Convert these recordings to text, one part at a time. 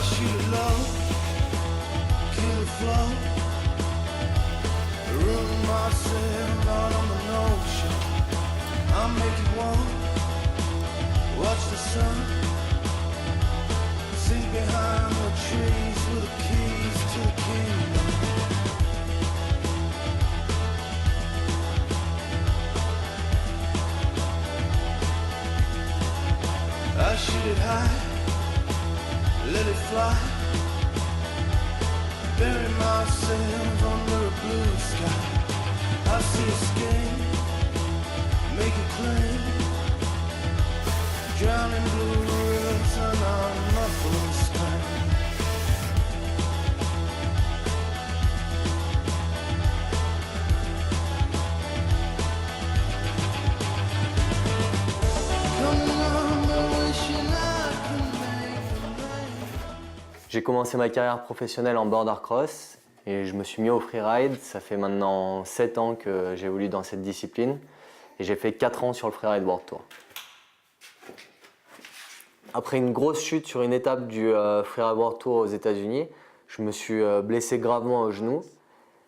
shoot it low, kill the flow. Ruin myself out on the notion. I make it warm, watch the sun sink behind the trees with the keys to the kingdom. I shoot it high, let it fly, bury myself under a blue sky. I see a skin, make it clean, drowning blue rivers and I'm muffled sky. J'ai commencé ma carrière professionnelle en border cross et je me suis mis au freeride. Ça fait maintenant 7 ans que j'évolue dans cette discipline et j'ai fait 4 ans sur le Freeride World Tour. Après une grosse chute sur une étape du Freeride World Tour aux États-Unis, je me suis blessé gravement au genou.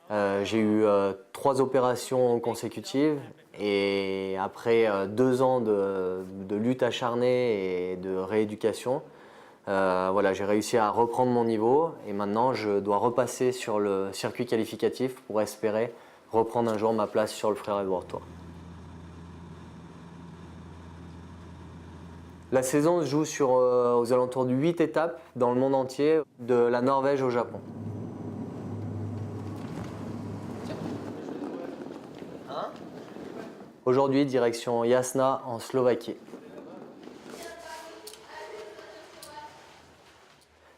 J'ai eu 3 opérations consécutives et après 2 ans de lutte acharnée et de rééducation, voilà, j'ai réussi à reprendre mon niveau et maintenant je dois repasser sur le circuit qualificatif pour espérer reprendre un jour ma place sur le Freeride World Tour. La saison se joue sur, aux alentours de 8 étapes dans le monde entier, de la Norvège au Japon. Aujourd'hui, direction Jasna en Slovaquie.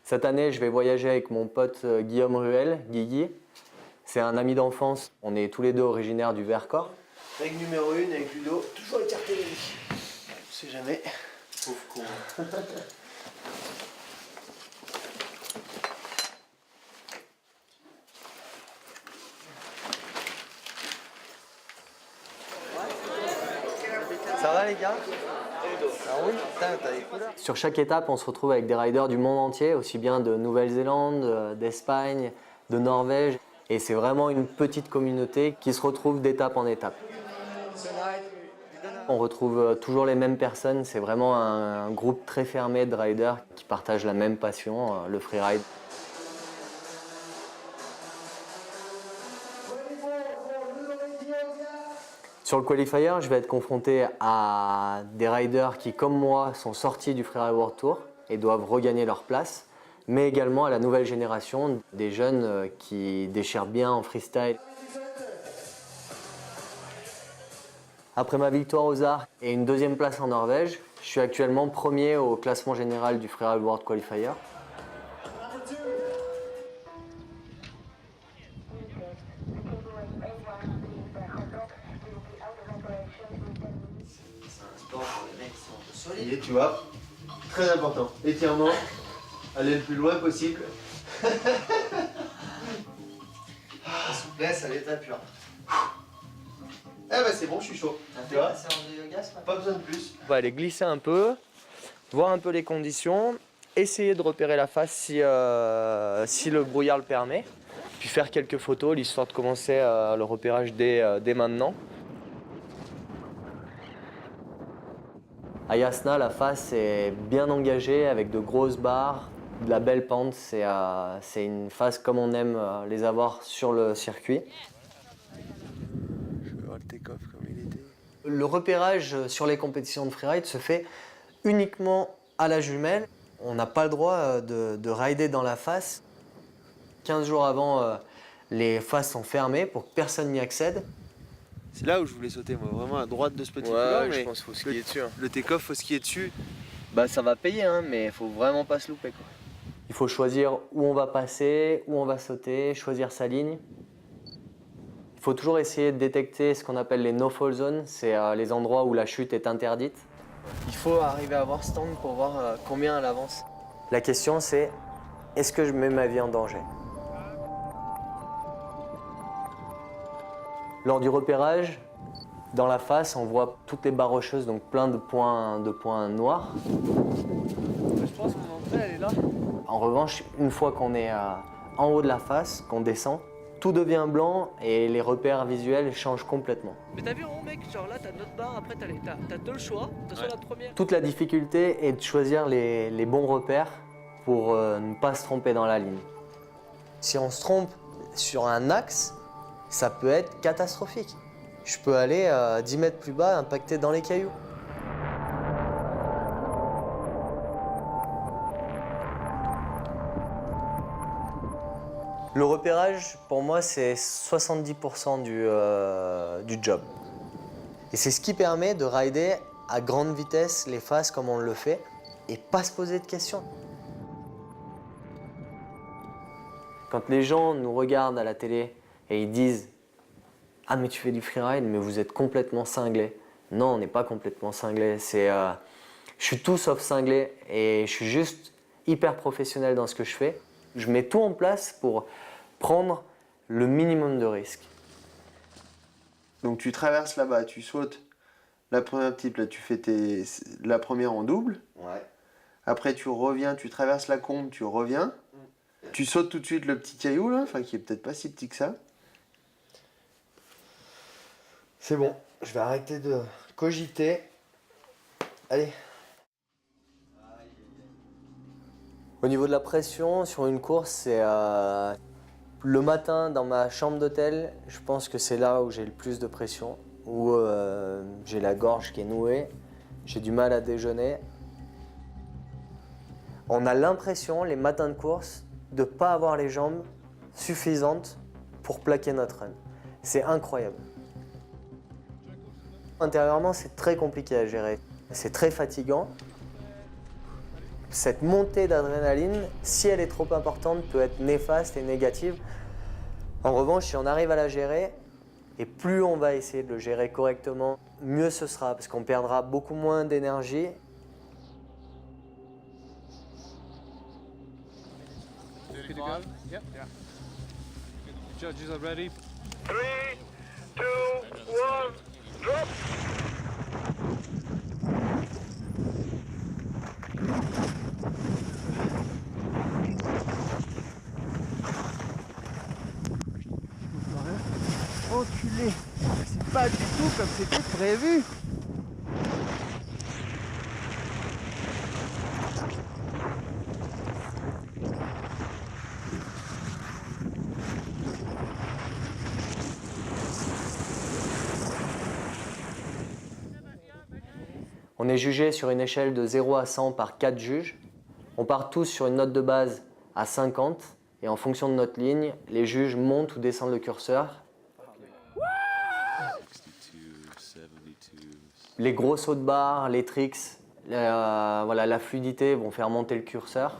Cette année, je vais voyager avec mon pote Guillaume Ruel, Guigui. C'est un ami d'enfance. On est tous les deux originaires du Vercors. Règle numéro 1 avec Ludo, toujours écarter les lits. On sait jamais. Pauvre con. Ça va les gars? Ah oui, putain, t'as des couleurs. Sur chaque étape, on se retrouve avec des riders du monde entier, aussi bien de Nouvelle-Zélande, d'Espagne, de Norvège. Et c'est vraiment une petite communauté qui se retrouve d'étape en étape. On retrouve toujours les mêmes personnes, c'est vraiment un groupe très fermé de riders qui partagent la même passion, le freeride. Sur le qualifier, je vais être confronté à des riders qui, comme moi, sont sortis du Freeride World Tour et doivent regagner leur place, mais également à la nouvelle génération, des jeunes qui déchirent bien en freestyle. Après ma victoire aux Arcs et une 2e place en Norvège, je suis actuellement premier au classement général du Freeride World Qualifier. Et tu vois, très important. Étirement, aller le plus loin possible. La souplesse à l'état pur. Eh ben c'est bon, je suis chaud. Tu vois, pas besoin de plus. On va aller glisser un peu, voir un peu les conditions, essayer de repérer la face si le brouillard le permet, puis faire quelques photos, l'histoire de commencer le repérage dès maintenant. À Jasna, la face est bien engagée avec de grosses barres, de la belle pente. C'est une face comme on aime les avoir sur le circuit. Je vais voir le take-off comme il était. Le repérage sur les compétitions de freeride se fait uniquement à la jumelle. On n'a pas le droit de rider dans la face. 15 jours avant, les faces sont fermées pour que personne n'y accède. C'est là où je voulais sauter, moi, vraiment à droite de ce petit couloir, mais je pense qu'il faut skier dessus. le take-off, faut skier dessus. Bah ça va payer, hein, mais il faut vraiment pas se louper, quoi. Il faut choisir où on va passer, où on va sauter, choisir sa ligne. Il faut toujours essayer de détecter ce qu'on appelle les no-fall zones, c'est les endroits où la chute est interdite. Il faut arriver à voir cet angle pour voir combien elle avance. La question c'est, est-ce que je mets ma vie en danger? Lors du repérage, dans la face, on voit toutes les barres rocheuses, donc plein de points noirs. Je pense que mon entrée, elle est là. En revanche, une fois qu'on est en haut de la face, qu'on descend, tout devient blanc et les repères visuels changent complètement. Mais t'as vu en haut mec, genre là t'as notre barre, après t'as deux choix, t'as soit la première. Toute la difficulté est de choisir les bons repères pour ne pas se tromper dans la ligne. Si on se trompe sur un axe, ça peut être catastrophique. Je peux aller 10 mètres plus bas, impacter dans les cailloux. Le repérage, pour moi, c'est 70% du job. Et c'est ce qui permet de rider à grande vitesse les faces comme on le fait et pas se poser de questions. Quand les gens nous regardent à la télé et ils disent « Ah mais tu fais du freeride, mais vous êtes complètement cinglé ». Non, on n'est pas complètement cinglé. Je suis tout sauf cinglé et je suis juste hyper professionnel dans ce que je fais. Je mets tout en place pour prendre le minimum de risques. Donc tu traverses là-bas, tu sautes la première type, là tu fais la première en double. Ouais. Après tu reviens, tu traverses la combe, tu reviens. Tu sautes tout de suite le petit caillou là, enfin qui est peut-être pas si petit que ça. C'est bon, je vais arrêter de cogiter. Allez. Au niveau de la pression sur une course, c'est le matin dans ma chambre d'hôtel, je pense que c'est là où j'ai le plus de pression, où j'ai la gorge qui est nouée, j'ai du mal à déjeuner. On a l'impression, les matins de course, de ne pas avoir les jambes suffisantes pour plaquer notre run. C'est incroyable. Intérieurement, c'est très compliqué à gérer. C'est très fatigant. Cette montée d'adrénaline, si elle est trop importante, peut être néfaste et négative. En revanche, si on arrive à la gérer, et plus on va essayer de le gérer correctement, mieux ce sera, parce qu'on perdra beaucoup moins d'énergie. Judges are ready. 3, 2, 1, drop! Enculé, c'est pas du tout comme c'était prévu. On est jugé sur une échelle de 0 à 100 par 4 juges. On part tous sur une note de base à 50 et en fonction de notre ligne, les juges montent ou descendent le curseur. Les gros sauts de barre, les tricks, voilà, la fluidité vont faire monter le curseur.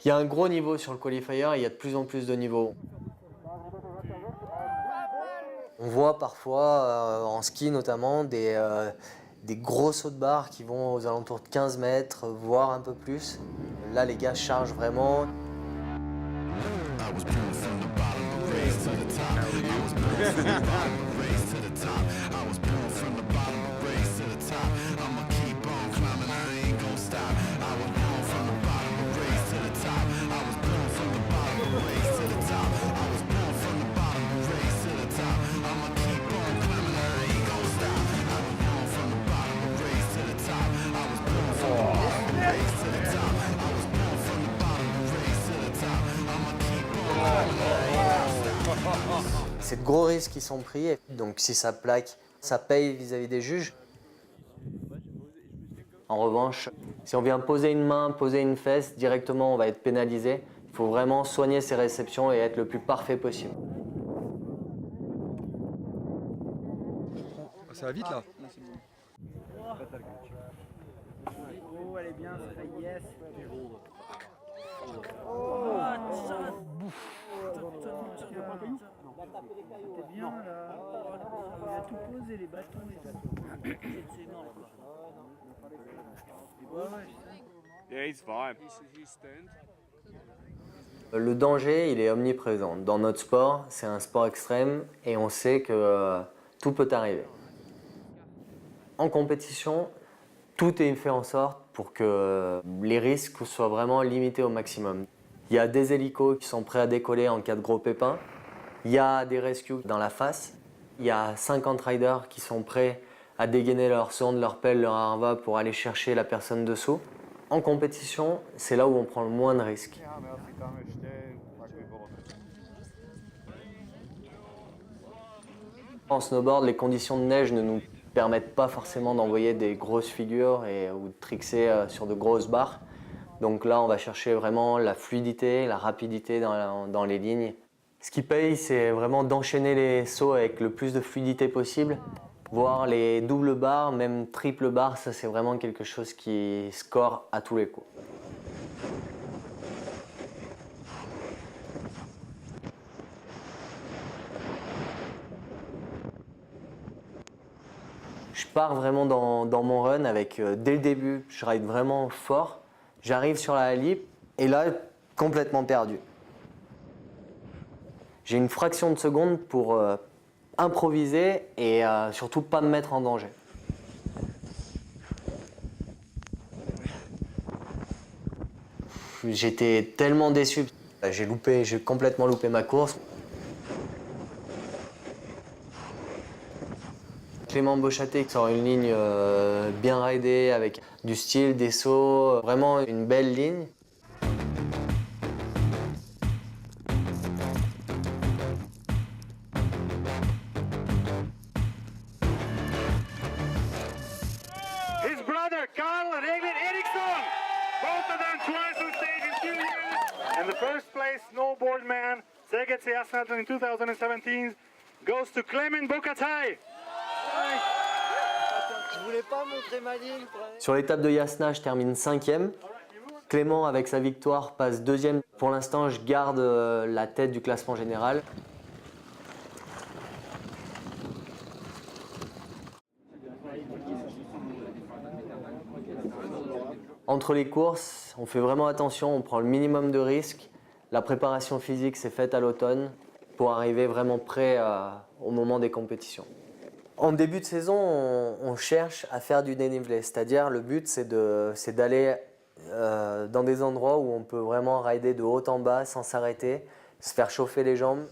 Il y a un gros niveau sur le qualifier, il y a de plus en plus de niveaux. On voit parfois, en ski notamment, des gros sauts de barre qui vont aux alentours de 15 mètres, voire un peu plus. Là, les gars chargent vraiment. C'est de gros risques qui sont pris, donc si ça plaque, ça paye vis-à-vis des juges. En revanche, si on vient poser une main, poser une fesse, directement on va être pénalisé. Il faut vraiment soigner ses réceptions et être le plus parfait possible. Ça va vite là. Oh, elle est bien, ça fait yes. C'était bien là. Il a tout posé, les bâtons et tout. C'est énorme quoi. Yeah, he's fine. Le danger, il est omniprésent. Dans notre sport, c'est un sport extrême et on sait que tout peut arriver. En compétition, Tout est fait en sorte pour que les risques soient vraiment limités au maximum. Il y a des hélicos qui sont prêts à décoller en cas de gros pépins. Il y a des rescues dans la face. Il y a 50 riders qui sont prêts à dégainer leur sonde, leur pelle, leur harva pour aller chercher la personne dessous. En compétition, c'est là où on prend le moins de risques. En snowboard, les conditions de neige ne nous permettent pas forcément d'envoyer des grosses figures ou de trickser sur de grosses barres. Donc là, on va chercher vraiment la fluidité, la rapidité dans les lignes. Ce qui paye, c'est vraiment d'enchaîner les sauts avec le plus de fluidité possible. Voir les doubles barres, même triple barres, ça c'est vraiment quelque chose qui score à tous les coups. Je pars vraiment dans mon run avec, dès le début, je ride vraiment fort. J'arrive sur la lip et là, complètement perdu. J'ai une fraction de seconde pour improviser et surtout pas me mettre en danger. J'étais tellement déçu. J'ai complètement loupé ma course. Clément Beauchâté sort une ligne bien ridée avec du style, des sauts, vraiment une belle ligne. His brother, Carl Regler Eriksson. Both of them twice on stage in 2 years. And the first place snowboard man, Szegedi Asphalt in 2017, goes to Clément Beauchâté. Je voulais pas montrer ma ligne. Sur l'étape de Jasna, je termine 5e. Clément, avec sa victoire, passe 2e. Pour l'instant, je garde la tête du classement général. Entre les courses, on fait vraiment attention, on prend le minimum de risques. La préparation physique s'est faite à l'automne pour arriver vraiment prêt au moment des compétitions. En début de saison, on cherche à faire du dénivelé, c'est-à-dire le but c'est d'aller dans des endroits où on peut vraiment rider de haut en bas sans s'arrêter, se faire chauffer les jambes.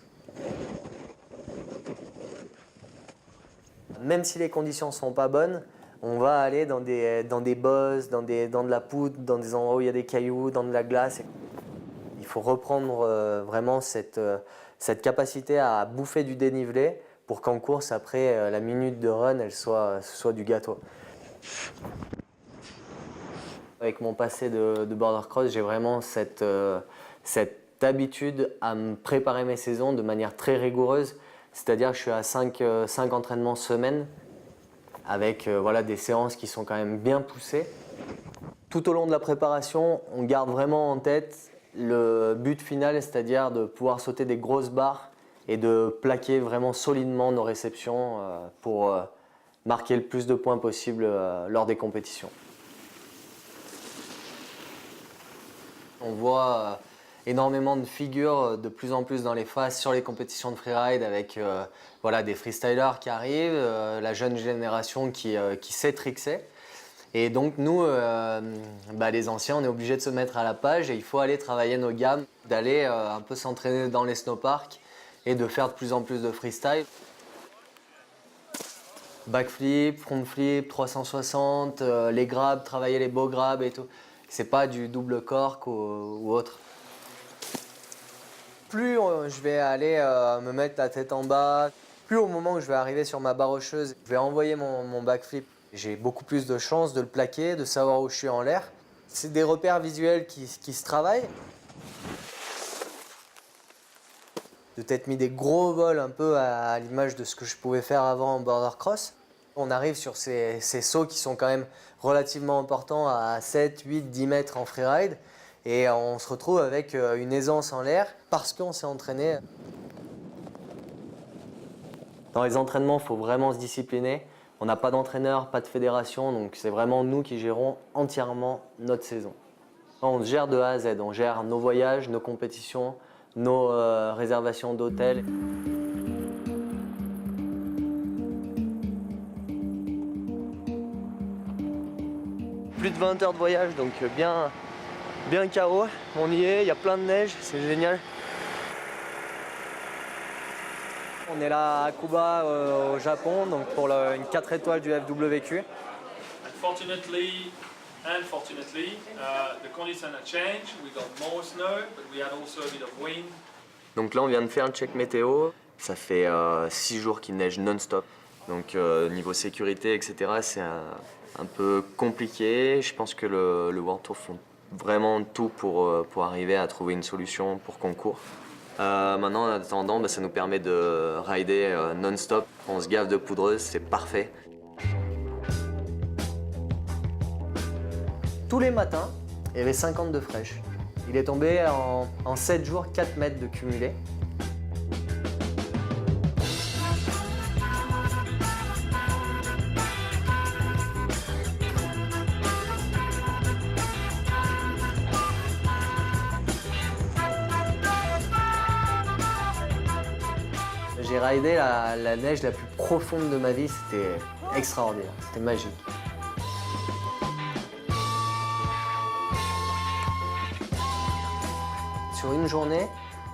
Même si les conditions ne sont pas bonnes, on va aller dans des bosses, dans de la poudre, dans des endroits où il y a des cailloux, dans de la glace. Il faut reprendre vraiment cette capacité à bouffer du dénivelé pour qu'en course, après la minute de run, ce soit du gâteau. Avec mon passé de border cross, j'ai vraiment cette habitude à me préparer mes saisons de manière très rigoureuse. C'est-à-dire que je suis à 5 entraînements semaine avec voilà, des séances qui sont quand même bien poussées. Tout au long de la préparation, on garde vraiment en tête le but final, c'est-à-dire de pouvoir sauter des grosses barres et de plaquer vraiment solidement nos réceptions pour marquer le plus de points possible lors des compétitions. On voit énormément de figures de plus en plus dans les phases sur les compétitions de freeride avec voilà, des freestylers qui arrivent, la jeune génération qui sait trickser. Et donc nous, les anciens, on est obligés de se mettre à la page et il faut aller travailler nos gammes, d'aller un peu s'entraîner dans les snowparks et de faire de plus en plus de freestyle. Backflip, front flip, 360, les grabs, travailler les beaux grabs et tout. C'est pas du double cork ou autre. Plus je vais aller me mettre la tête en bas, plus au moment où je vais arriver sur ma barre rocheuse, je vais envoyer mon backflip. J'ai beaucoup plus de chances de le plaquer, de savoir où je suis en l'air. C'est des repères visuels qui se travaillent. De t'être mis des gros vols un peu à l'image de ce que je pouvais faire avant en border cross. On arrive sur ces sauts qui sont quand même relativement importants à 7, 8, 10 mètres en freeride. Et on se retrouve avec une aisance en l'air parce qu'on s'est entraîné. Dans les entraînements, il faut vraiment se discipliner. On n'a pas d'entraîneur, pas de fédération, donc c'est vraiment nous qui gérons entièrement notre saison. On gère de A à Z, on gère nos voyages, nos compétitions, nos réservations d'hôtels. plus de 20 heures de voyage, donc bien KO. On y est, il y a plein de neige, c'est génial. On est là à Kuba au Japon, donc pour une 4 étoiles du FWQ. Unfortunately, the conditions have changed. We got more snow, but we had also a bit of wind. Donc là, on vient de faire le check météo. Ça fait 6 jours qu'il neige non-stop. Donc niveau sécurité, etc., c'est un peu compliqué. Je pense que le World Tour font vraiment tout pour arriver à trouver une solution pour qu'on court. Maintenant, en attendant, ça nous permet de rider non-stop. On se gave de poudreuse, c'est parfait. Tous les matins, il y avait 50 de fraîche. Il est tombé en 7 jours 4 mètres de cumulé. J'ai ridé la neige la plus profonde de ma vie, c'était extraordinaire, c'était magique. Sur une journée,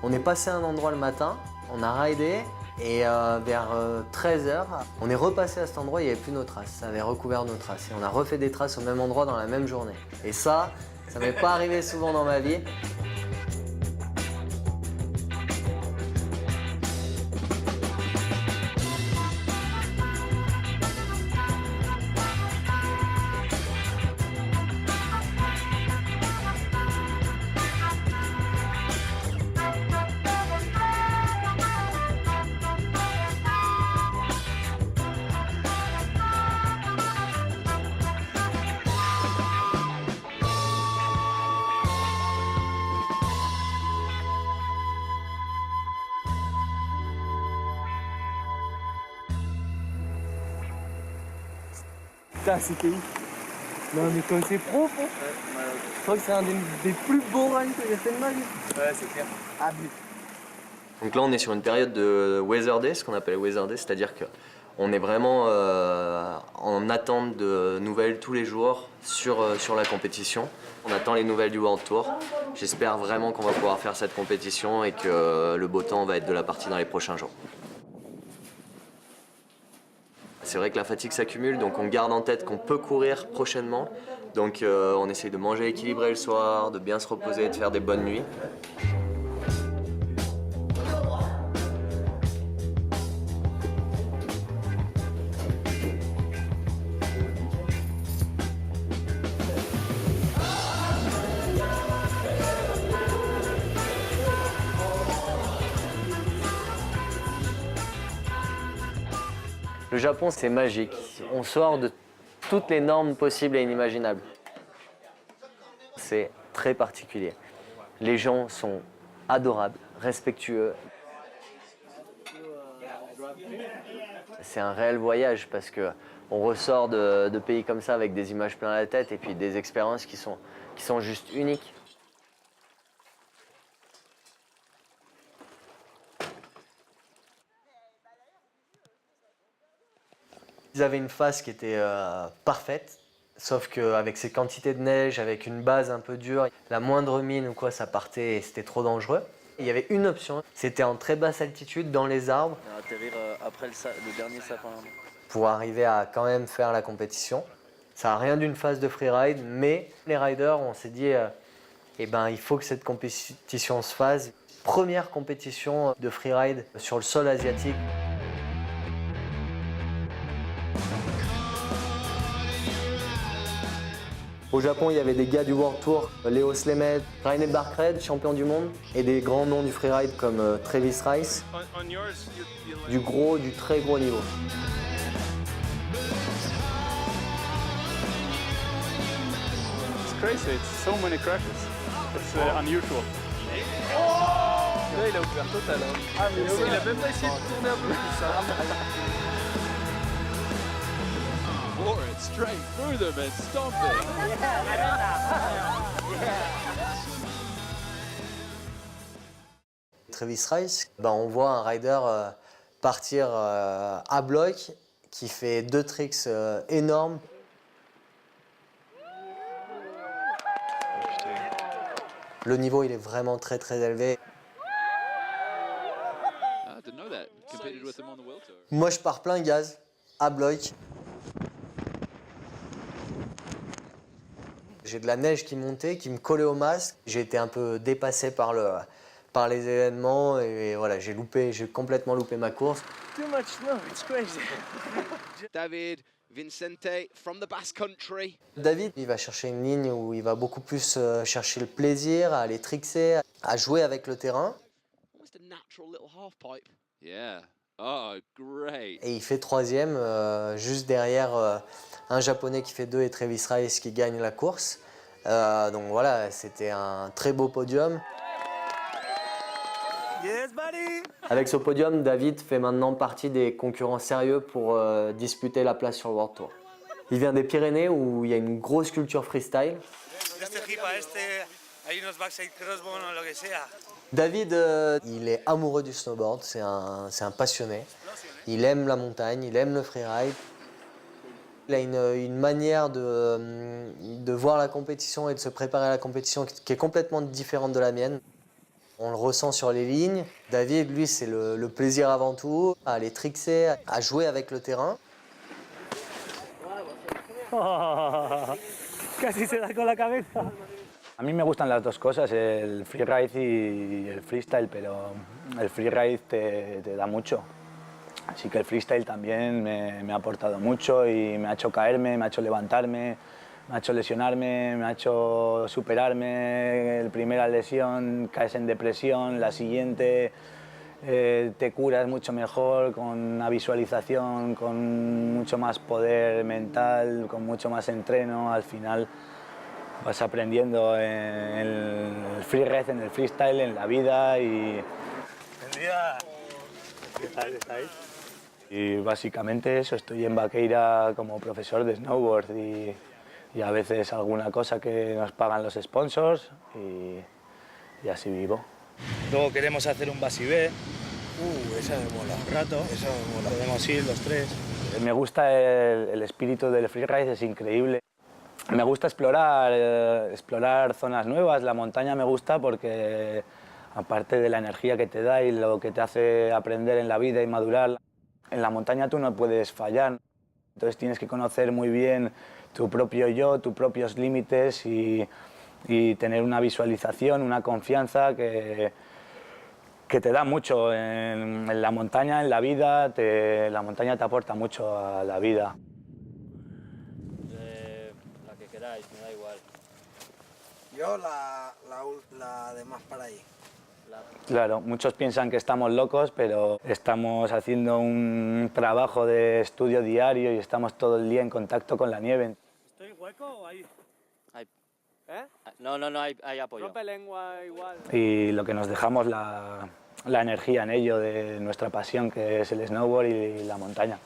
on est passé à un endroit le matin, on a ridé et vers 13h, on est repassé à cet endroit, il n'y avait plus nos traces, ça avait recouvert nos traces. Et on a refait des traces au même endroit dans la même journée. Et ça m'est pas arrivé souvent dans ma vie. Putain, c'était ouf. Non, mais comme c'est profond. Je crois que c'est un des plus beaux runs que j'ai fait de ma vie. Ouais, c'est clair. Ah, mais... Donc là, on est sur une période de Weather Day, ce qu'on appelle Weather Day, c'est-à-dire qu'on est vraiment en attente de nouvelles tous les jours sur la compétition. On attend les nouvelles du World Tour. J'espère vraiment qu'on va pouvoir faire cette compétition et que le beau temps va être de la partie dans les prochains jours. C'est vrai que la fatigue s'accumule, donc on garde en tête qu'on peut courir prochainement. Donc on essaye de manger équilibré le soir, de bien se reposer, de faire des bonnes nuits. Le Japon, c'est magique. On sort de toutes les normes possibles et inimaginables. C'est très particulier. Les gens sont adorables, respectueux. C'est un réel voyage parce qu'on ressort de pays comme ça avec des images plein la tête et puis des expériences qui sont juste uniques. Ils avaient une face qui était parfaite, sauf qu'avec ces quantités de neige, avec une base un peu dure, la moindre mine ou quoi, ça partait et c'était trop dangereux. Il y avait une option, c'était en très basse altitude, dans les arbres. Atterrir après le dernier sapin. Pour arriver à quand même faire la compétition. Ça n'a rien d'une phase de freeride, mais les riders, on s'est dit, il faut que cette compétition se fasse. Première compétition de freeride sur le sol asiatique. Au Japon, il y avait des gars du World Tour, Leo Slemet, Rainer Barkred, champion du monde, et des grands noms du freeride comme Travis Rice. Du très gros niveau. It's crazy, it's so many crashes. It's unusual. Là, il a ouvert total. Hein. Ah, mais il a même pas essayé de tourner un peu plus. Bore it straight through them and stomp it. Travis Rice, on voit un rider partir à bloc qui fait 2 tricks énormes. Le niveau, il est vraiment très très élevé. I didn't know that. Competed with him on the World Tour. Moi, je pars plein gaz, à bloc. J'ai de la neige qui montait, qui me collait au masque. J'ai été un peu dépassé par les événements et voilà, j'ai complètement loupé ma course. Too much snow, it's crazy. David Vincente from the Basque Country. David, il va chercher une ligne où il va beaucoup plus chercher le plaisir, à aller trickser, à jouer avec le terrain. Almost a natural little half pipe. Yeah. Oh, great. Et il fait 3e, juste derrière un Japonais qui fait 2 et Travis Rice qui gagne la course. Donc voilà, c'était un très beau podium. Yes, buddy. Avec ce podium, David fait maintenant partie des concurrents sérieux pour disputer la place sur le World Tour. Il vient des Pyrénées où il y a une grosse culture freestyle. David, il est amoureux du snowboard, c'est un passionné. Il aime la montagne, il aime le freeride. Il a une manière de voir la compétition et de se préparer à la compétition qui est complètement différente de la mienne. On le ressent sur les lignes. David, lui, c'est le plaisir avant tout, à aller trickser, à jouer avec le terrain. Casi se da con la cabeza. A mí me gustan las dos cosas, el freeride y el freestyle, pero el freeride te da mucho. Así que el freestyle también me ha aportado mucho y me ha hecho caerme, me ha hecho levantarme, me ha hecho lesionarme, me ha hecho superarme. La primera lesión caes en depresión, la siguiente te curas mucho mejor, con una visualización, con mucho más poder mental, con mucho más entreno. Al final vas aprendiendo en el freeride, en el freestyle, en la vida y... ¿Qué tal estáis? Y básicamente eso, estoy en Vaqueira como profesor de snowboard y a veces alguna cosa que nos pagan los sponsors y así vivo. Luego queremos hacer un Basibé. Esa me mola. Un rato. Esa me mola. Podemos ir los tres. Me gusta el espíritu del freeride, es increíble. Me gusta explorar zonas nuevas. La montaña me gusta porque, aparte de la energía que te da y lo que te hace aprender en la vida y madurar, en la montaña tú no puedes fallar. Entonces tienes que conocer muy bien tu propio yo, tus propios límites y tener una visualización, una confianza que te da mucho en la montaña, en la vida. La montaña te aporta mucho a la vida. La que queráis, me da igual. Yo la de más para ahí. Claro, muchos piensan que estamos locos, pero estamos haciendo un trabajo de estudio diario y estamos todo el día en contacto con la nieve. ¿Estoy hueco o ahí? Hay- ¿Eh? No, hay apoyo. Rompe lengua igual. Y lo que nos dejamos la energía en ello, de nuestra pasión, que es el snowboard y la montaña.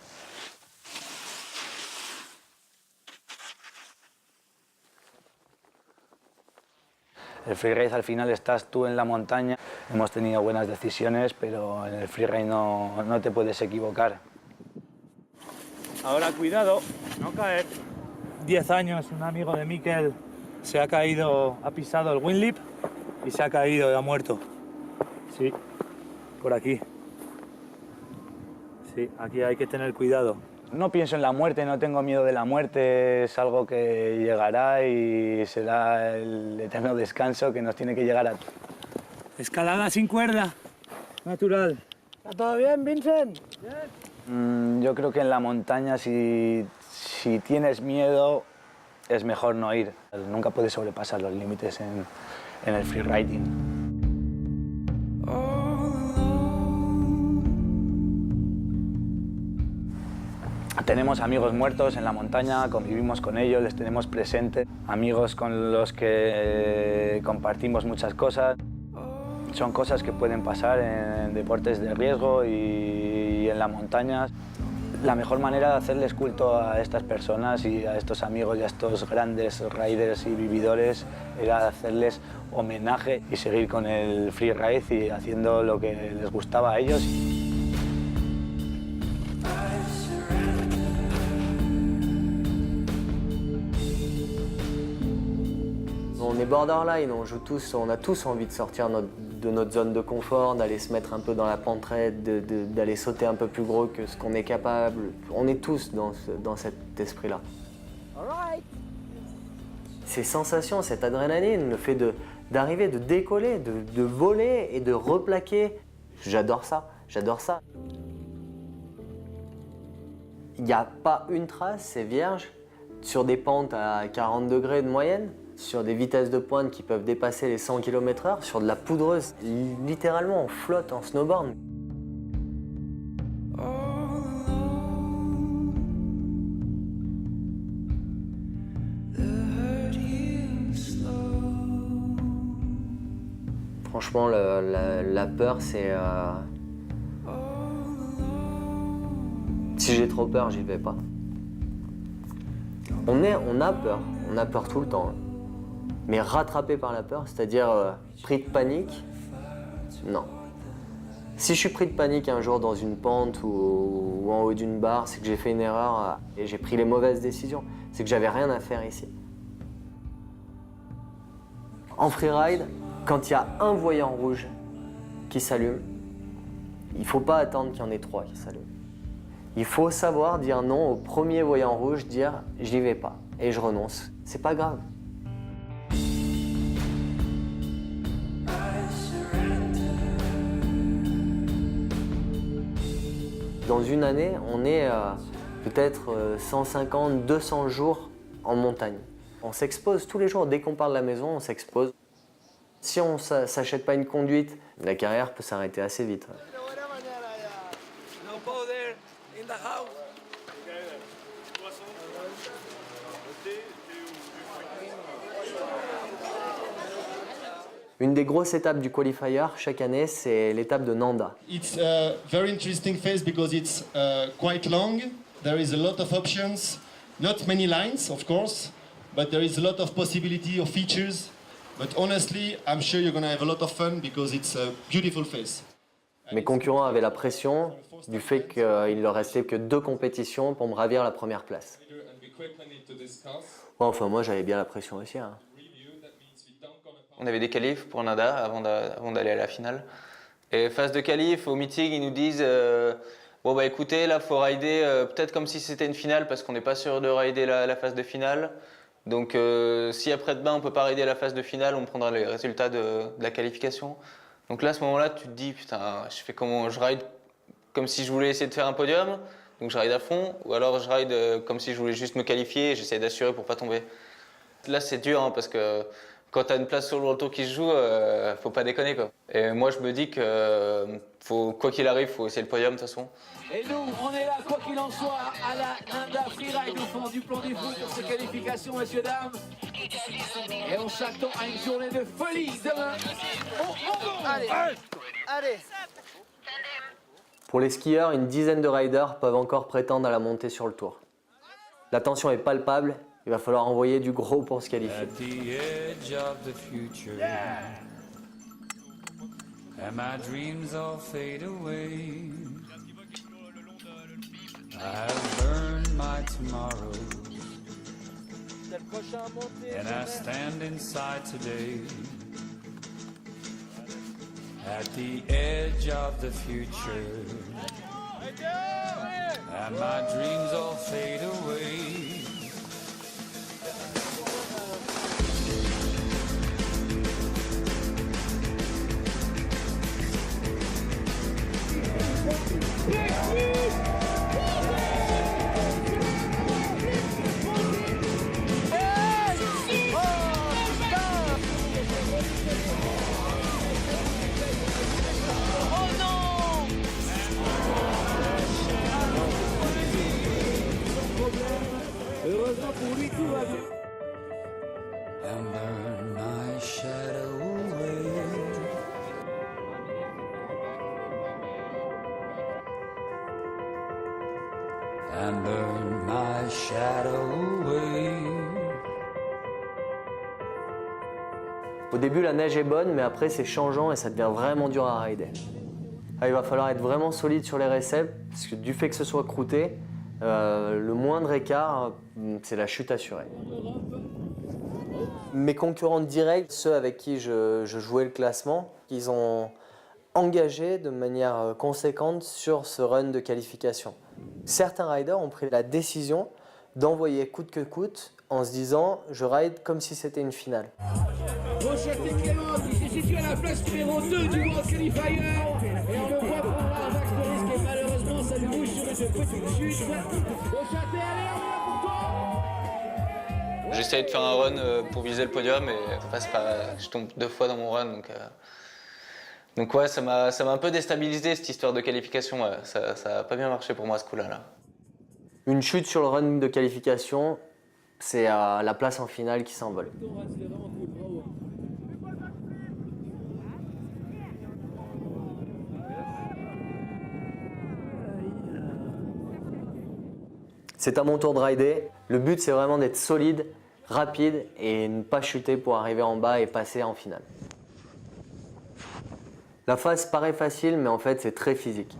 El freeride al final estás tú en la montaña. Hemos tenido buenas decisiones, pero en el freeride no te puedes equivocar. Ahora cuidado, no caer. 10 años, un amigo de Mikel se ha caído, ha pisado el windlip y se ha caído y ha muerto. Sí, por aquí. Sí, aquí hay que tener cuidado. No pienso en la muerte, no tengo miedo de la muerte, es algo que llegará y será el eterno descanso que nos tiene que llegar a todos. Escalada sin cuerda, natural. ¿Está todo bien, Vincent? Yo creo que en la montaña, si tienes miedo, es mejor no ir. Nunca puedes sobrepasar los límites en el freeriding. Tenemos amigos muertos en la montaña, convivimos con ellos, les tenemos presentes. Amigos con los que compartimos muchas cosas. Son cosas que pueden pasar en deportes de riesgo y en la montaña. La mejor manera de hacerles culto a estas personas y a estos amigos y a estos grandes riders y vividores era hacerles homenaje y seguir con el freeride y haciendo lo que les gustaba a ellos. On est borderline, on a tous envie de sortir de notre zone de confort, d'aller se mettre un peu dans la pente raide, d'aller sauter un peu plus gros que ce qu'on est capable. On est tous dans cet esprit-là. Ces sensations, cette adrénaline, le fait d'arriver, de décoller, de voler et de replaquer, j'adore ça, j'adore ça. Il n'y a pas une trace, c'est vierge, sur des pentes à 40 degrés de moyenne, sur des vitesses de pointe qui peuvent dépasser les 100 km/h, sur de la poudreuse. Littéralement, on flotte en snowboard. Franchement, la peur, c'est... Si j'ai trop peur, j'y vais pas. On a peur tout le temps. Mais rattrapé par la peur, c'est-à-dire pris de panique, non. Si je suis pris de panique un jour dans une pente ou en haut d'une barre, c'est que j'ai fait une erreur et j'ai pris les mauvaises décisions. C'est que j'avais rien à faire ici. En freeride, quand il y a un voyant rouge qui s'allume, il ne faut pas attendre qu'il y en ait 3 qui s'allument. Il faut savoir dire non au premier voyant rouge, dire « j'y vais pas » et je renonce. C'est pas grave. Dans une année, on est peut-être 150, 200 jours en montagne. On s'expose tous les jours. Dès qu'on part de la maison, on s'expose. Si on ne s'achète pas une conduite, la carrière peut s'arrêter assez vite. Une des grosses étapes du qualifier chaque année, c'est l'étape de Nanda. It's a very interesting phase because it's quite long. There is a lot of options, not many lines, of course, but there is a lot of possibility of features. But honestly, I'm sure you're going to have a lot of fun because it's a beautiful phase. Mes concurrents avaient la pression du fait qu'il leur restait que 2 compétitions pour me ravir la première place. Enfin, moi, j'avais bien la pression aussi. Hein. On avait des qualifs pour Nanda avant d'aller à la finale. Et phase de qualif, au meeting, ils nous disent bon bah écoutez, là faut rider peut-être comme si c'était une finale parce qu'on n'est pas sûr de rider la phase de finale. Donc si après-demain on peut pas rider la phase de finale, on prendra les résultats de la qualification. Donc là à ce moment-là, tu te dis putain, je fais comment, je ride comme si je voulais essayer de faire un podium, donc je ride à fond, ou alors je ride comme si je voulais juste me qualifier et j'essaie d'assurer pour pas tomber. Là c'est dur hein, parce que quand tu as une place sur le World Tour qui se joue, faut pas déconner quoi. Et moi je me dis que quoi qu'il arrive, faut essayer le podium de toute façon. Et nous, on est là, quoi qu'il en soit, à la Nanda Freeride au fond du plan des fous pour ces qualifications, messieurs, dames. Et on s'attend à une journée de folie demain. Allez. Pour les skieurs, une dizaine de riders peuvent encore prétendre à la montée sur le Tour. La tension est palpable, il va falloir envoyer du gros pour se qualifier. And my dreams all fade away. I have burned my tomorrow, and I stand inside today, at the edge of the future, and my dreams all fade away. And burn my shadow away. And burn my shadow away. Au début, la neige est bonne, mais après, c'est changeant et ça devient vraiment dur à rider. Il va falloir être vraiment solide sur les réceps, parce que du fait que ce soit croûté, le moindre écart, c'est la chute assurée. Mes concurrents directs, ceux avec qui je jouais le classement, ils ont engagé de manière conséquente sur ce run de qualification. Certains riders ont pris la décision d'envoyer coûte que coûte en se disant je ride comme si c'était une finale. Rochette Clément qui se situe à la place numéro 2 du World Qualifier. Et on le voit prendre un max de risque et malheureusement ça lui bouge sur une petite chute. Rochette, allez, on est là pour toi. J'essaye de faire un run pour viser le podium et je tombe 2 fois dans mon run. Donc ouais, ça m'a un peu déstabilisé cette histoire de qualification. Ouais. Ça a pas bien marché pour moi ce coup-là. Une chute sur le run de qualification, c'est la place en finale qui s'envole. C'est à mon tour de rider. Le but, c'est vraiment d'être solide, rapide et ne pas chuter pour arriver en bas et passer en finale. La phase paraît facile, mais en fait, c'est très physique.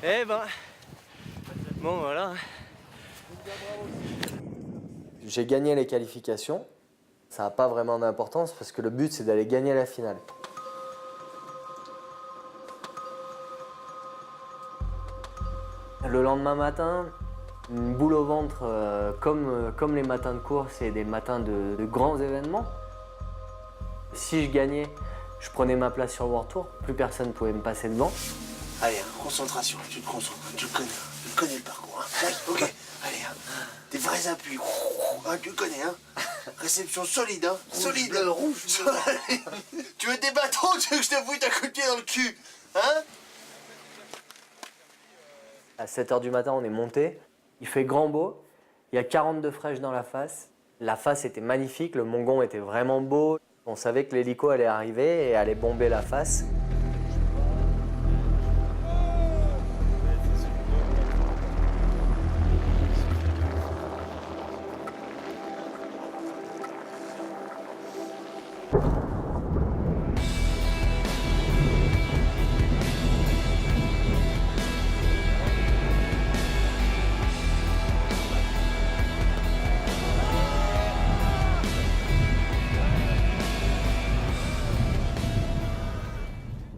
Eh ben, bon voilà. J'ai gagné les qualifications. Ça n'a pas vraiment d'importance parce que le but, c'est d'aller gagner la finale. Le lendemain matin, une boule au ventre, comme les matins de course et des matins de grands événements. Si je gagnais, je prenais ma place sur World Tour, plus personne ne pouvait me passer devant. Allez, concentration, tu te concentres, tu connais le parcours. Hein. Ok, allez, des vrais appuis. Tu connais, hein. Réception solide, hein. Solide. Bleu, rouge. Tu veux des bâtons, tu veux que je te fouille ta coup de pied dans le cul, hein. À 7 h du matin, on est monté. Il fait grand beau. Il y a 42 fraîches dans la face. La face était magnifique, le Mongon était vraiment beau. On savait que l'hélico allait arriver et allait bomber la face.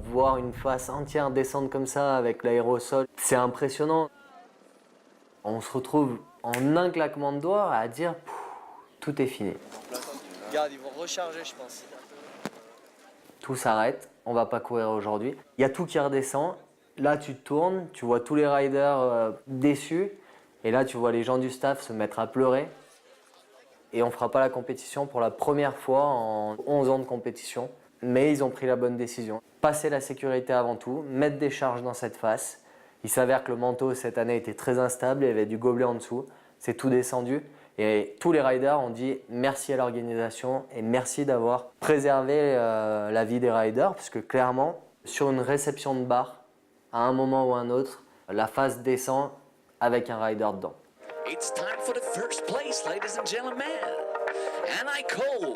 Voir une face entière descendre comme ça avec l'aérosol, c'est impressionnant. On se retrouve en un claquement de doigts à dire tout est fini. Regarde, ils vont recharger, je pense. Tout s'arrête, on va pas courir aujourd'hui. Il y a tout qui redescend. Là, tu te tournes, tu vois tous les riders déçus. Et là, tu vois les gens du staff se mettre à pleurer. Et on fera pas la compétition pour la première fois en 11 ans de compétition. Mais ils ont pris la bonne décision. Passer la sécurité avant tout, mettre des charges dans cette face. Il s'avère que le manteau cette année était très instable, il y avait du gobelet en dessous. C'est tout descendu. Et tous les riders ont dit merci à l'organisation et merci d'avoir préservé la vie des riders. Parce que clairement, sur une réception de bar, à un moment ou un autre, la face descend avec un rider dedans. It's time for the first place, ladies and gentlemen. Anna Cole,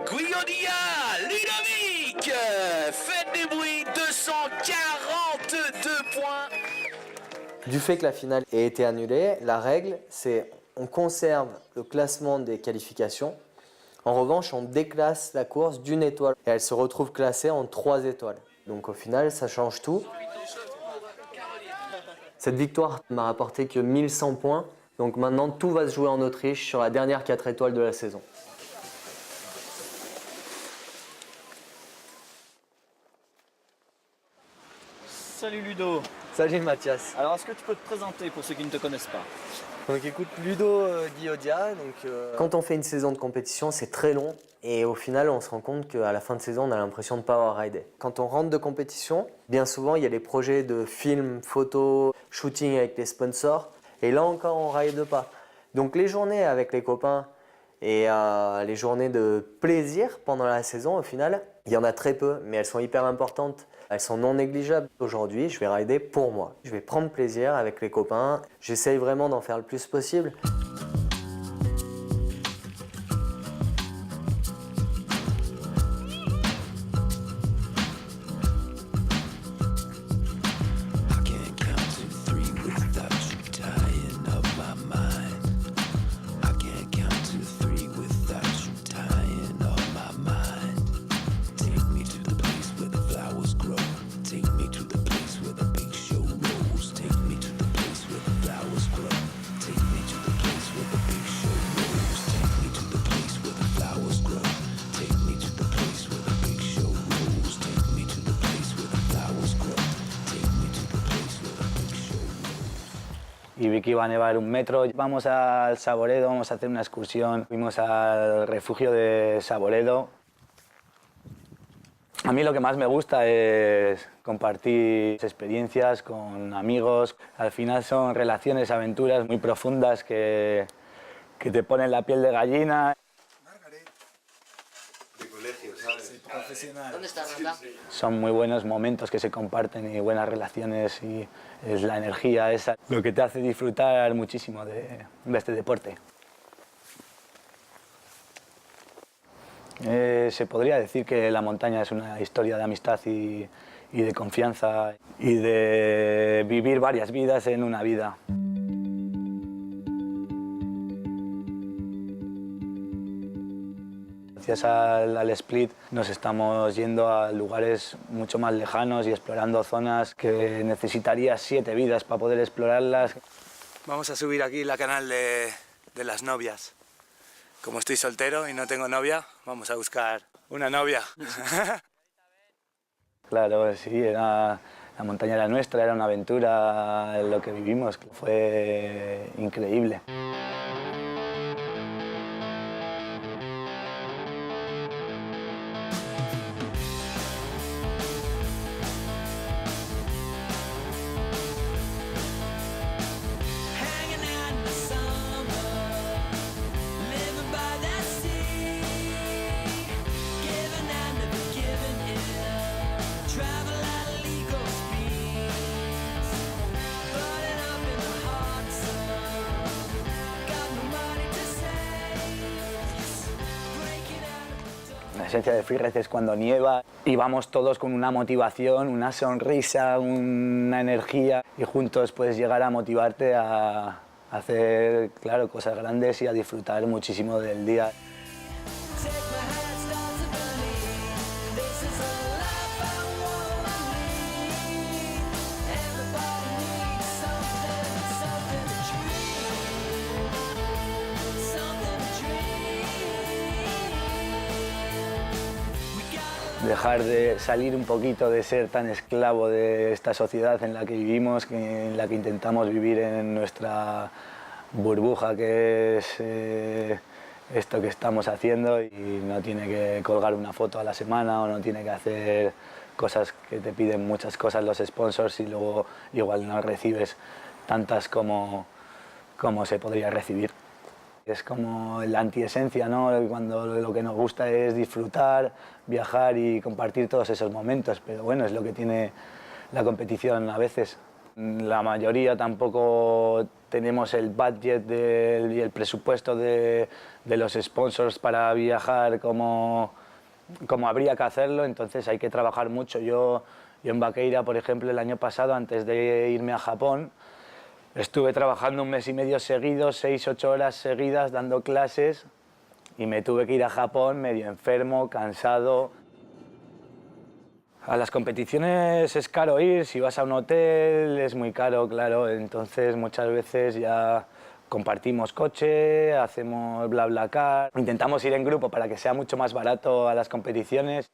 Guyonilla, Ludovic, faites des bruits, 242 points. Du fait que la finale ait été annulée, la règle, c'est on conserve le classement des qualifications. En revanche, on déclasse la course d'une étoile et elle se retrouve classée en 3 étoiles. Donc au final, ça change tout. Cette victoire m'a rapporté que 1100 points. Donc maintenant, tout va se jouer en Autriche sur la dernière 4 étoiles de la saison. Salut Ludo. Salut Mathias. Alors, est-ce que tu peux te présenter pour ceux qui ne te connaissent pas? Donc écoute, Ludo Guiodia. Quand on fait une saison de compétition, c'est très long. Et au final, on se rend compte qu'à la fin de saison, on a l'impression de ne pas avoir ridé. Quand on rentre de compétition, bien souvent, il y a les projets de films, photos, shooting avec les sponsors. Et là encore, on ne ride pas. Donc les journées avec les copains et les journées de plaisir pendant la saison, au final, il y en a très peu, mais elles sont hyper importantes. Elles sont non négligeables. Aujourd'hui, je vais rider pour moi. Je vais prendre plaisir avec les copains. J'essaye vraiment d'en faire le plus possible. y vi que iba a nevar 1 metro. Vamos al Saboredo, vamos a hacer una excursión. Fuimos al refugio de Saboredo. A mí lo que más me gusta es compartir experiencias con amigos. Al final son relaciones, aventuras muy profundas que te ponen la piel de gallina. De colegio, ¿sabes? Profesional. ¿Dónde está Randa? Son muy buenos momentos que se comparten y buenas relaciones y es la energía esa lo que te hace disfrutar muchísimo de este deporte. Se podría decir que la montaña es una historia de amistad y de confianza y de vivir varias vidas en una vida. Gracias al split nos estamos yendo a lugares mucho más lejanos y explorando zonas que necesitaría 7 vidas para poder explorarlas. Vamos a subir aquí la canal de las novias. Como estoy soltero y no tengo novia, vamos a buscar una novia. Claro, sí, la montaña era nuestra, era una aventura lo que vivimos, fue increíble. La esencia de freeride es cuando nieva y vamos todos con una motivación, una sonrisa, una energía y juntos puedes llegar a motivarte a hacer, claro, cosas grandes y a disfrutar muchísimo del día. Dejar de salir un poquito de ser tan esclavo de esta sociedad en la que vivimos, en la que intentamos vivir en nuestra burbuja, que es esto que estamos haciendo, y no tiene que colgar una foto a la semana o no tiene que hacer cosas que te piden muchas cosas los sponsors y luego igual no recibes tantas como se podría recibir. Es como la antiesencia, ¿no? Cuando lo que nos gusta es disfrutar, viajar y compartir todos esos momentos, pero bueno, es lo que tiene la competición a veces. La mayoría tampoco tenemos el budget y el presupuesto de los sponsors para viajar como habría que hacerlo, entonces hay que trabajar mucho. Yo en Vaqueira, por ejemplo, el año pasado, antes de irme a Japón, estuve trabajando 1 mes y medio seguidos, 6-8 horas seguidas, dando clases y me tuve que ir a Japón medio enfermo, cansado. A las competiciones es caro ir, si vas a un hotel es muy caro, claro, entonces muchas veces ya compartimos coche, hacemos BlaBlaCar, intentamos ir en grupo para que sea mucho más barato a las competiciones.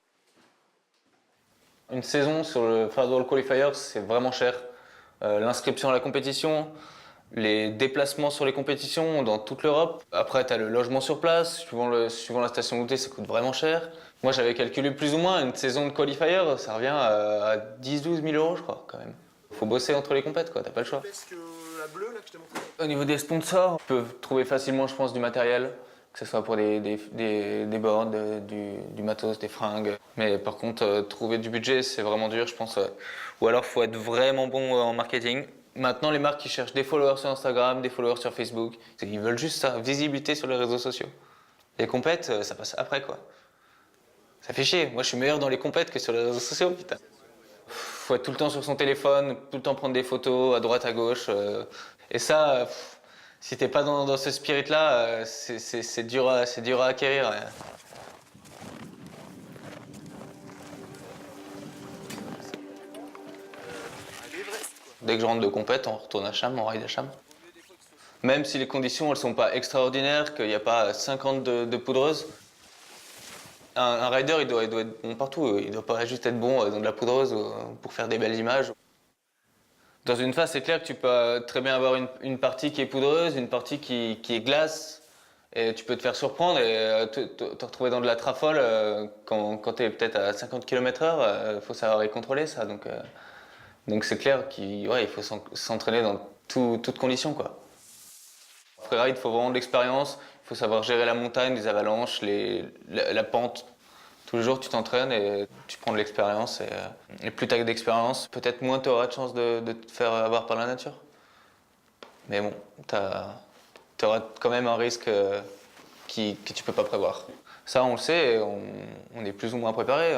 Une saison sur le Freeride Qualifier, c'est vraiment cher. L'inscription à la compétition, les déplacements sur les compétitions dans toute l'Europe. Après, tu as le logement sur place, suivant la station où tu es, ça coûte vraiment cher. Moi, j'avais calculé plus ou moins une saison de qualifier, ça revient à 10-12 000 euros, je crois, quand même. Faut bosser entre les compètes, quoi, t'as pas le choix. La bleue, là, que je t'ai montré. Au niveau des sponsors, tu peux trouver facilement, je pense, du matériel, que ce soit pour des boards, du matos, des fringues. Mais par contre, trouver du budget, c'est vraiment dur, je pense. Ou alors, il faut être vraiment bon en marketing. Maintenant, les marques, ils cherchent des followers sur Instagram, des followers sur Facebook. Ils veulent juste ça, visibilité sur les réseaux sociaux. Les compètes, ça passe après, quoi. Ça fait chier. Moi, je suis meilleur dans les compètes que sur les réseaux sociaux, putain. Faut être tout le temps sur son téléphone, tout le temps prendre des photos à droite, à gauche. Et ça, si t'es pas dans ce spirit-là, c'est dur à acquérir. Dès que je rentre de compète, on retourne à Cham, on ride à Cham. Même si les conditions elles sont pas extraordinaires, qu'il n'y a pas 50 de poudreuse, un rider il doit être bon partout. Il doit pas juste être bon dans de la poudreuse pour faire des belles images. Dans une phase, c'est clair que tu peux très bien avoir une partie qui est poudreuse, une partie qui est glace, et tu peux te faire surprendre et te retrouver dans de la trafole quand tu es peut-être à 50 km/h. Il faut savoir y contrôler ça. Donc c'est clair qu'il faut s'entraîner dans toutes conditions, quoi. Freeride, il faut vraiment de l'expérience, il faut savoir gérer la montagne, les avalanches, la pente. Tous les jours, tu t'entraînes et tu prends de l'expérience. Et plus tu as d'expérience, peut-être moins tu auras de chance de te faire avoir par la nature. Mais bon, tu auras quand même un risque que tu ne peux pas prévoir. Ça, on le sait, et on est plus ou moins préparé.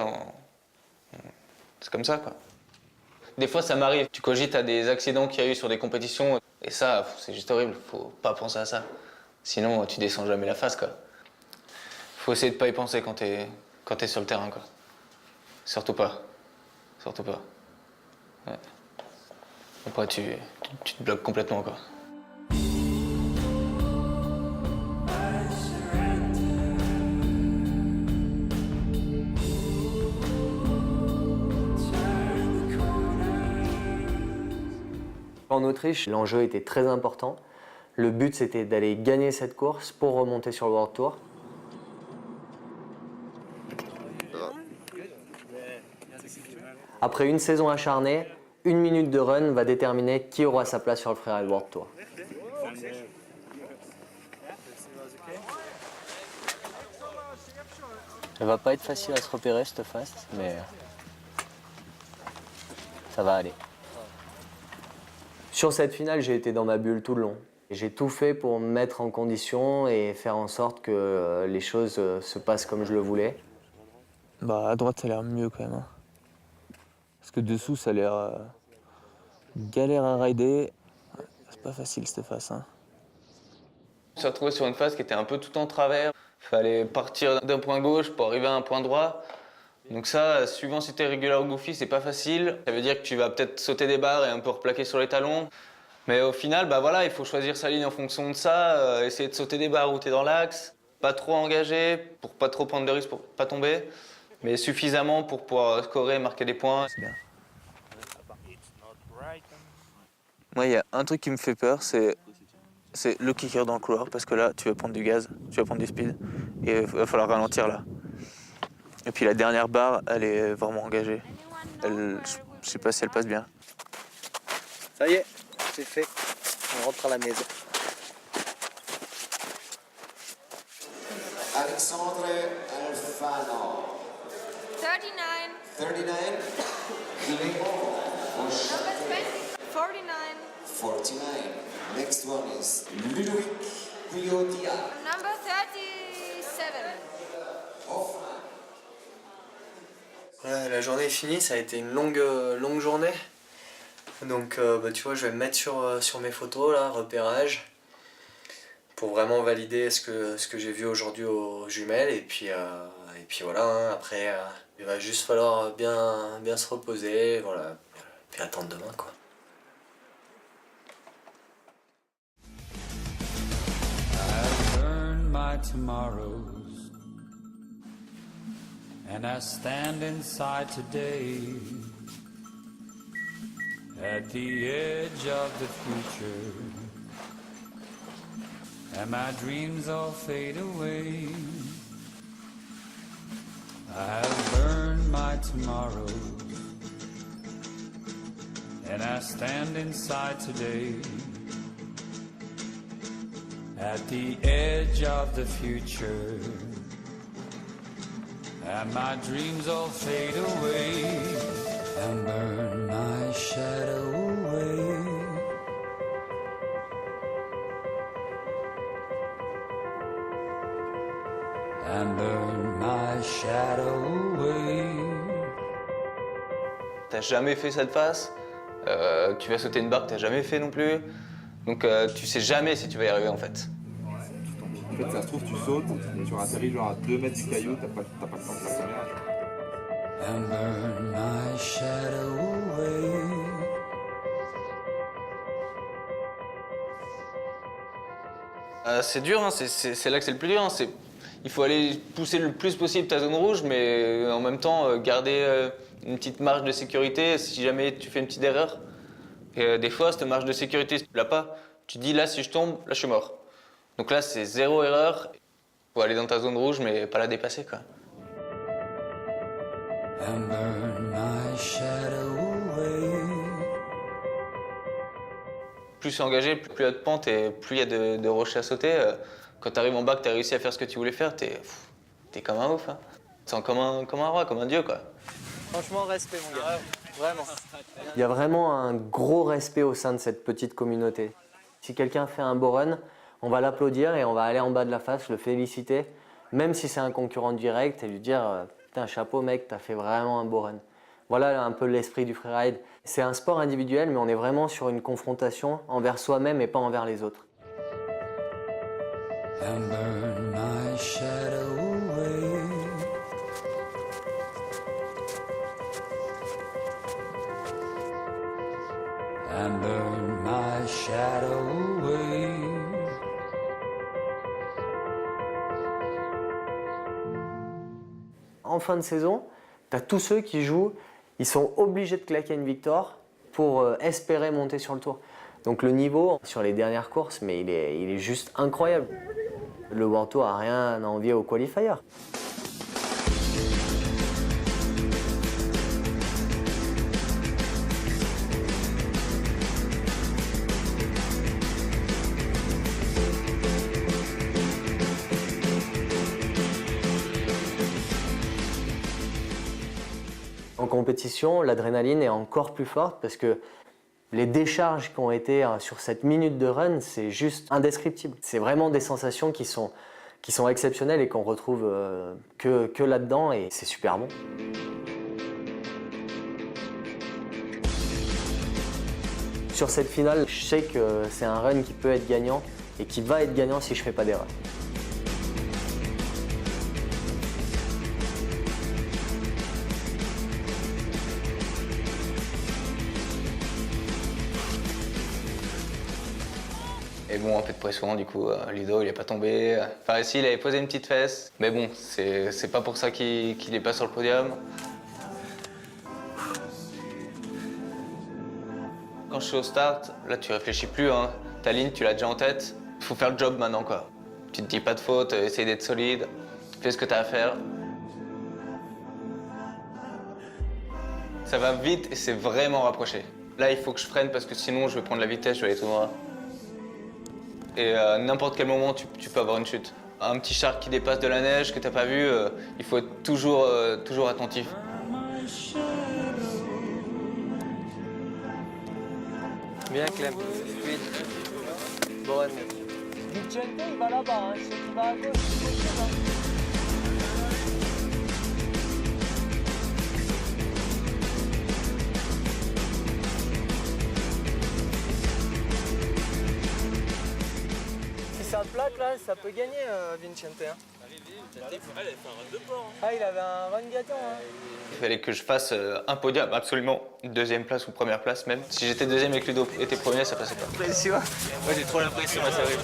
C'est comme ça, quoi. Des fois, ça m'arrive. Tu cogites à des accidents qu'il y a eu sur des compétitions. Et ça, c'est juste horrible. Faut pas penser à ça. Sinon, tu descends jamais la face, quoi. Faut essayer de pas y penser quand t'es sur le terrain, quoi. Surtout pas. Surtout pas. Ouais. Après, tu te bloques complètement, quoi. En Autriche, l'enjeu était très important. Le but, c'était d'aller gagner cette course pour remonter sur le World Tour. Après une saison acharnée, 1 minute de run va déterminer qui aura sa place sur le Freeride World Tour. Elle va pas être facile à se repérer cette fast, mais ça va aller. Sur cette finale, j'ai été dans ma bulle tout le long. J'ai tout fait pour me mettre en condition et faire en sorte que les choses se passent comme je le voulais. Bah à droite, ça a l'air mieux quand même. Hein. Parce que dessous, ça a l'air galère à rider. C'est pas facile cette face. Hein. On s'est retrouvé sur une phase qui était un peu tout en travers. Il fallait partir d'un point gauche pour arriver à un point droit. Donc ça, suivant si t'es regular ou goofy, c'est pas facile. Ça veut dire que tu vas peut-être sauter des barres et un peu replaquer sur les talons. Mais au final, bah voilà, il faut choisir sa ligne en fonction de ça, essayer de sauter des barres où t'es dans l'axe, pas trop engagé pour pas trop prendre de risques, pour pas tomber, mais suffisamment pour pouvoir scorer, marquer des points. C'est bien. Moi, il y a un truc qui me fait peur, c'est le kicker dans le couloir, parce que là, tu vas prendre du gaz, tu vas prendre du speed, et il va falloir ralentir là. Et puis la dernière barre, elle est vraiment engagée. Je sais pas si elle passe bien. Ça y est, c'est fait. On rentre à la maison. Alexandre Alfano. 39. 39. Number 49. 49. Next one is Ludovic Piotia. Number 37. Voilà, la journée est finie, ça a été une longue journée. Donc tu vois, je vais me mettre sur mes photos, là, repérage, pour vraiment valider ce que j'ai vu aujourd'hui aux jumelles. Et puis voilà, hein, après, il va juste falloir bien se reposer, voilà, puis attendre demain, quoi. My tomorrows, and I stand inside today at the edge of the future, and my dreams all fade away. I have burned my tomorrows, and I stand inside today at the edge of the future, and my dreams all fade away and burn my shadow away. And burn my shadow away. T'as jamais fait cette passe, tu vas sauter une barre que t'as jamais fait non plus. Donc tu sais jamais si tu vas y arriver en fait. En fait, ça se trouve, tu sautes et tu atterris genre à 2 mètres du caillou, t'as pas le temps de la première. And burn my shadow away. C'est dur, hein, c'est là que c'est le plus dur. Hein, il faut aller pousser le plus possible ta zone rouge, mais en même temps garder une petite marge de sécurité si jamais tu fais une petite erreur. Et des fois, cette marge de sécurité, tu l'as pas. Tu te dis là, si je tombe, là, je suis mort. Donc là, c'est zéro erreur. Faut aller dans ta zone rouge, mais pas la dépasser, quoi. And burn my shadow away. Plus c'est engagé, plus il y a de pente et plus il y a de rochers à sauter. Quand tu arrives en bas, que tu as réussi à faire ce que tu voulais faire, t'es comme un ouf. Hein. Tu sens comme un roi, comme un dieu, quoi. Franchement, respect, mon gars. Vraiment. Il y a vraiment un gros respect au sein de cette petite communauté. Si quelqu'un fait un beau run, on va l'applaudir et on va aller en bas de la face, le féliciter, même si c'est un concurrent direct, et lui dire « Putain, chapeau mec, t'as fait vraiment un beau run ». Voilà un peu l'esprit du freeride. C'est un sport individuel, mais on est vraiment sur une confrontation envers soi-même et pas envers les autres. And burn my shadow away. And burn my shadow away. En fin de saison, tu as tous ceux qui jouent, ils sont obligés de claquer une victoire pour espérer monter sur le tour. Donc le niveau sur les dernières courses, mais il est juste incroyable. Le World Tour n'a rien à envier aux qualifiers. En compétition, l'adrénaline est encore plus forte parce que les décharges qui ont été sur cette minute de run, c'est juste indescriptible. C'est vraiment des sensations qui sont exceptionnelles et qu'on retrouve que là-dedans et c'est super bon. Sur cette finale, je sais que c'est un run qui peut être gagnant et qui va être gagnant si je ne fais pas d'erreur. Et bon, un peu de pression, du coup, Ludo, il est pas tombé. Enfin, ici, il avait posé une petite fesse. Mais bon, c'est pas pour ça qu'il est pas sur le podium. Quand je suis au start, là, tu réfléchis plus, hein. Ta ligne, tu l'as déjà en tête. Il faut faire le job maintenant, quoi. Tu te dis pas de faute, essaye d'être solide, fais ce que tu as à faire. Ça va vite et c'est vraiment rapproché. Là, il faut que je freine parce que sinon, je vais prendre la vitesse, je vais aller tout droit. Et à n'importe quel moment, tu peux avoir une chute. Un petit shark qui dépasse de la neige que t'as pas vu, il faut être toujours attentif. Bien, Clem. Bon, Vicente, il va là-bas, hein. Je sais qu'il va à gauche, Si ça plaque là, ça peut gagner Vicente. Hein. Ah, il avait un run gâteau. Hein. Il fallait que je fasse un podium, absolument. Deuxième place ou première place même. Si j'étais deuxième et que Ludo était premier, ça passait pas. Pression. Moi j'ai trop l'impression, ça arrive.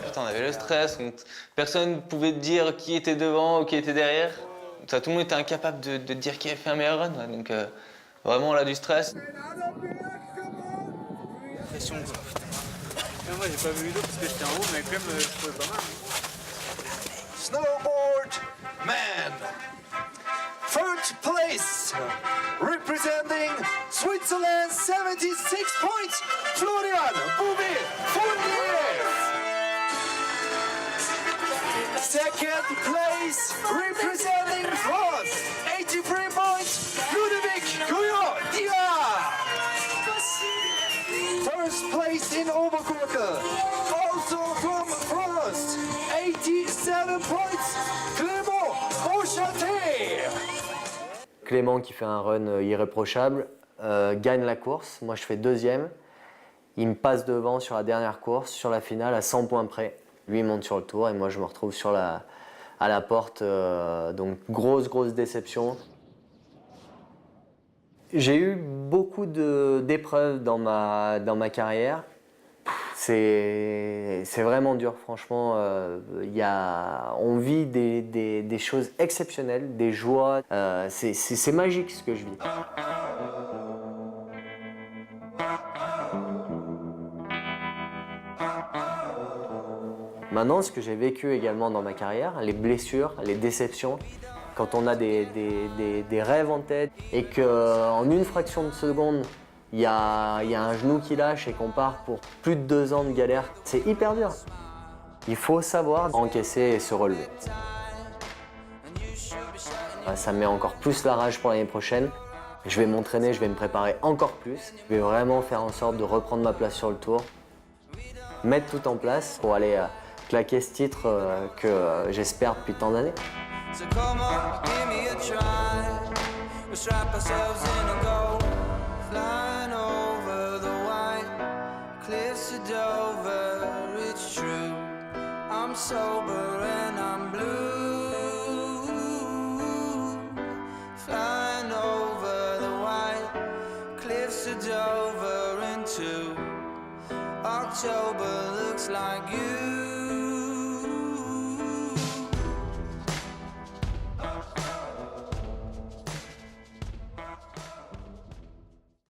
Putain, on avait le stress. Personne ne pouvait te dire qui était devant ou qui était derrière. Ça, tout le monde était incapable de dire qui avait fait un meilleur run. Donc vraiment, on a du stress. Pression. Moi j'ai pas vu Ludo parce que j'étais en haut, mais quand même je trouvais pas mal. Snowboard man. Third place, representing Switzerland, 76 points, Florian Bouvet-Fournier. Second place, representing France, 83 points, Ludovic Gouillot-Dia. First place in Oberkorke, also from France, 87 points, Clément Auchaté. Clément qui fait un run irréprochable, gagne la course. Moi je fais deuxième. Il me passe devant sur la dernière course, sur la finale à 100 points près. Lui il monte sur le tour et moi je me retrouve à la porte. Donc grosse déception. J'ai eu beaucoup d'épreuves dans ma carrière. C'est vraiment dur, franchement. On vit des choses exceptionnelles, des joies. C'est magique ce que je vis. Maintenant, ce que j'ai vécu également dans ma carrière, les blessures, les déceptions, quand on a des rêves en tête et qu'en une fraction de seconde, il y a un genou qui lâche et qu'on part pour plus de 2 ans de galère, c'est hyper dur. Il faut savoir encaisser et se relever. Ça me met encore plus la rage pour l'année prochaine. Je vais m'entraîner, je vais me préparer encore plus. Je vais vraiment faire en sorte de reprendre ma place sur le tour. Mettre tout en place pour aller claquer ce titre que j'espère depuis tant d'années. So come on, give me a try. We'll strap ourselves in and go flying over the white cliffs of Dover. It's true, I'm sober and I'm blue. Flying over the white cliffs of Dover into October looks like you.